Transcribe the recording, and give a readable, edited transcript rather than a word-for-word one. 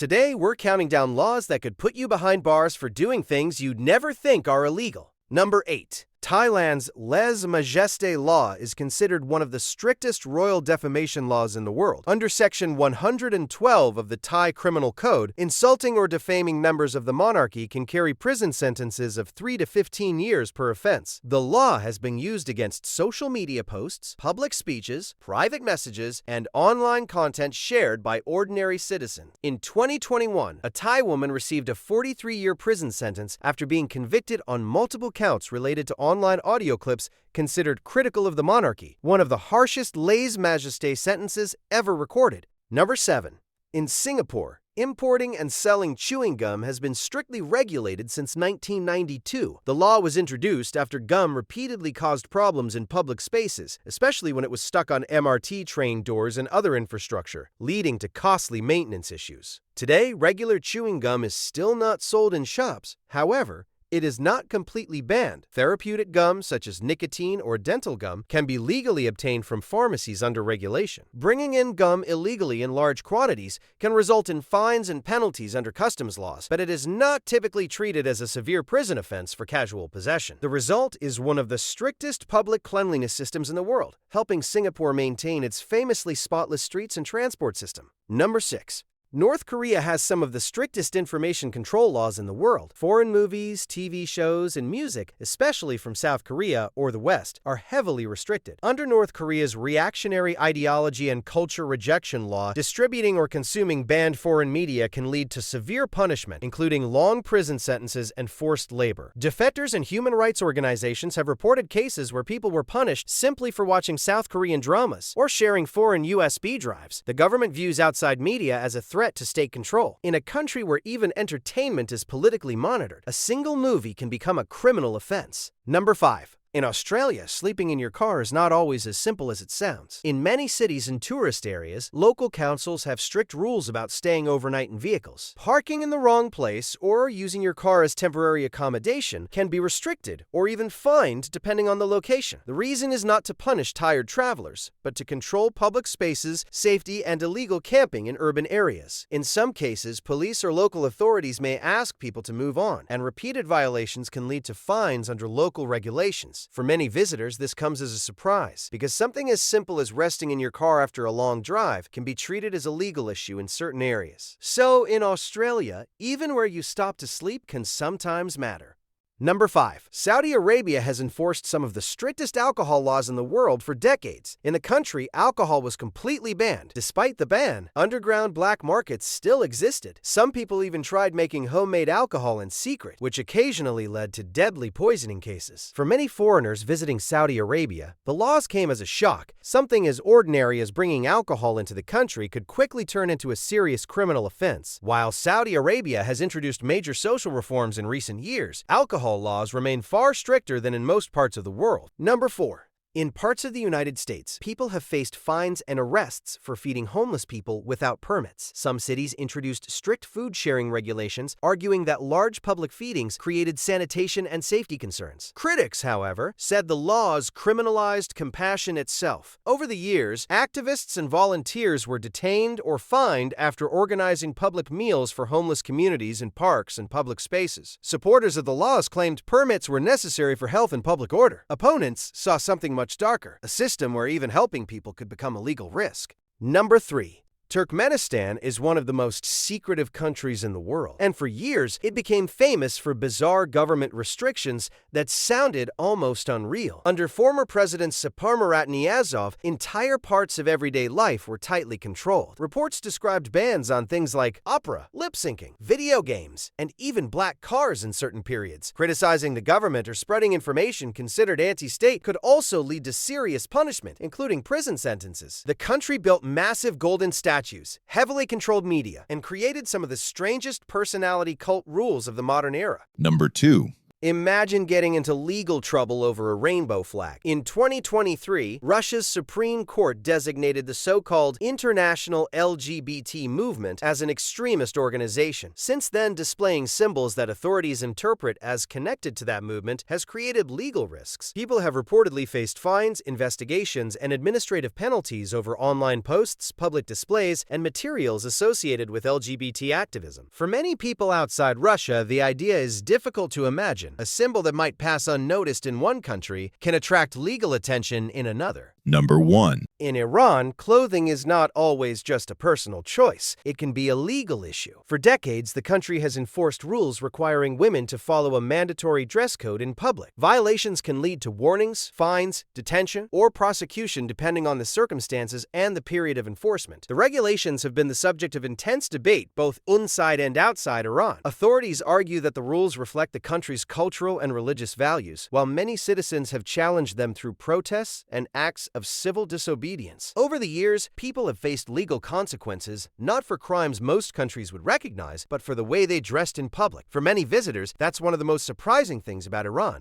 Today, we're counting down laws that could put you behind bars for doing things you'd never think are illegal. Number 8. Thailand's lèse-majesté law is considered one of the strictest royal defamation laws in the world. Under Section 112 of the Thai Criminal Code, insulting or defaming members of the monarchy can carry prison sentences of 3 to 15 years per offense. The law has been used against social media posts, public speeches, private messages, and online content shared by ordinary citizens. In 2021, a Thai woman received a 43-year prison sentence after being convicted on multiple counts related to online audio clips considered critical of the monarchy, one of the harshest lèse-majesté sentences ever recorded. Number 7. In Singapore, importing and selling chewing gum has been strictly regulated since 1992. The law was introduced after gum repeatedly caused problems in public spaces, especially when it was stuck on MRT train doors and other infrastructure, leading to costly maintenance issues. Today, regular chewing gum is still not sold in shops. However, it is not completely banned. Therapeutic gum, such as nicotine or dental gum, can be legally obtained from pharmacies under regulation. Bringing in gum illegally in large quantities can result in fines and penalties under customs laws, but it is not typically treated as a severe prison offense for casual possession. The result is one of the strictest public cleanliness systems in the world, helping Singapore maintain its famously spotless streets and transport system. Number 6. North Korea has some of the strictest information control laws in the world. Foreign movies, TV shows, and music, especially from South Korea or the West, are heavily restricted. Under North Korea's reactionary ideology and culture rejection law, distributing or consuming banned foreign media can lead to severe punishment, including long prison sentences and forced labor. Defectors and human rights organizations have reported cases where people were punished simply for watching South Korean dramas or sharing foreign USB drives. The government views outside media as a threat to state control. In a country where even entertainment is politically monitored, a single movie can become a criminal offense. Number 5. In Australia, sleeping in your car is not always as simple as it sounds. In many cities and tourist areas, local councils have strict rules about staying overnight in vehicles. Parking in the wrong place or using your car as temporary accommodation can be restricted or even fined depending on the location. The reason is not to punish tired travelers, but to control public spaces, safety, and illegal camping in urban areas. In some cases, police or local authorities may ask people to move on, and repeated violations can lead to fines under local regulations. For many visitors, this comes as a surprise, because something as simple as resting in your car after a long drive can be treated as a legal issue in certain areas. So, in Australia, even where you stop to sleep can sometimes matter. Number 5. Saudi Arabia has enforced some of the strictest alcohol laws in the world for decades. In the country, alcohol was completely banned. Despite the ban, underground black markets still existed. Some people even tried making homemade alcohol in secret, which occasionally led to deadly poisoning cases. For many foreigners visiting Saudi Arabia, the laws came as a shock. Something as ordinary as bringing alcohol into the country could quickly turn into a serious criminal offense. While Saudi Arabia has introduced major social reforms in recent years, alcohol laws remain far stricter than in most parts of the world. Number 4. In parts of the United States, people have faced fines and arrests for feeding homeless people without permits. Some cities introduced strict food sharing regulations, arguing that large public feedings created sanitation and safety concerns. Critics, however, said the laws criminalized compassion itself. Over the years, activists and volunteers were detained or fined after organizing public meals for homeless communities in parks and public spaces. Supporters of the laws claimed permits were necessary for health and public order. Opponents saw something much darker, a system where even helping people could become a legal risk. Number 3. Turkmenistan is one of the most secretive countries in the world, and for years it became famous for bizarre government restrictions that sounded almost unreal. Under former President Saparmurat Niyazov, entire parts of everyday life were tightly controlled. Reports described bans on things like opera, lip-syncing, video games, and even black cars in certain periods. Criticizing the government or spreading information considered anti-state could also lead to serious punishment, including prison sentences. The country built massive golden statues, heavily controlled media, and created some of the strangest personality cult rules of the modern era. Number 2. Imagine getting into legal trouble over a rainbow flag. In 2023, Russia's Supreme Court designated the so-called International LGBT Movement as an extremist organization. Since then, displaying symbols that authorities interpret as connected to that movement has created legal risks. People have reportedly faced fines, investigations, and administrative penalties over online posts, public displays, and materials associated with LGBT activism. For many people outside Russia, the idea is difficult to imagine. A symbol that might pass unnoticed in one country can attract legal attention in another. Number 1. In Iran, clothing is not always just a personal choice. It can be a legal issue. For decades, the country has enforced rules requiring women to follow a mandatory dress code in public. Violations can lead to warnings, fines, detention, or prosecution depending on the circumstances and the period of enforcement. The regulations have been the subject of intense debate both inside and outside Iran. Authorities argue that the rules reflect the country's cultural and religious values, while many citizens have challenged them through protests and acts of civil disobedience. Over the years, people have faced legal consequences, not for crimes most countries would recognize, but for the way they dressed in public. For many visitors, that's one of the most surprising things about Iran.